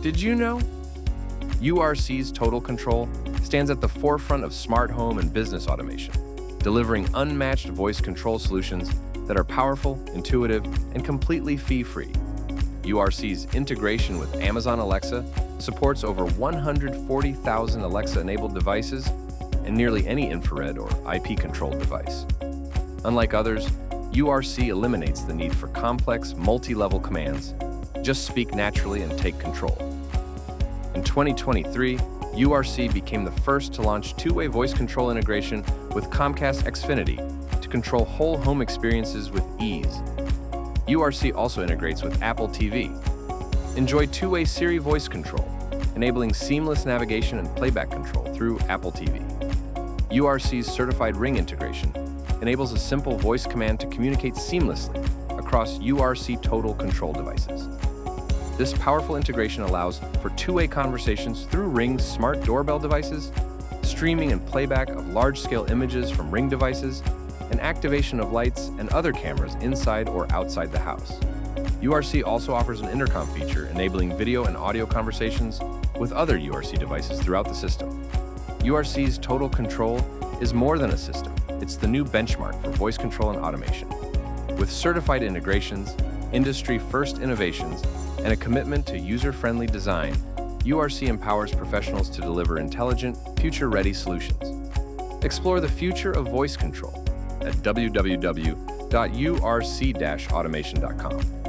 Did you know? URC's Total Control stands at the forefront of smart home and business automation, delivering unmatched voice control solutions that are powerful, intuitive, and completely fee-free. URC's integration with Amazon Alexa supports over 140,000 Alexa-enabled devices and nearly any infrared or IP-controlled device. Unlike others, URC eliminates the need for complex, multi-level commands. Just speak naturally and take control. In 2023, URC became the first to launch two-way voice control integration with Comcast Xfinity to control whole home experiences with ease. URC also integrates with Apple TV. Enjoy two-way Siri voice control, enabling seamless navigation and playback control through Apple TV. URC's certified Ring integration enables a simple voice command to communicate seamlessly across URC Total Control devices. This powerful integration allows for two-way conversations through Ring's smart doorbell devices, streaming and playback of large-scale images from Ring devices, and activation of lights and other cameras inside or outside the house. URC also offers an intercom feature enabling video and audio conversations with other URC devices throughout the system. URC's Total Control is more than a system. It's the new benchmark for voice control and automation. With certified integrations, industry-first innovations, and a commitment to user-friendly design, URC empowers professionals to deliver intelligent, future-ready solutions. Explore the future of voice control at www.urc-automation.com.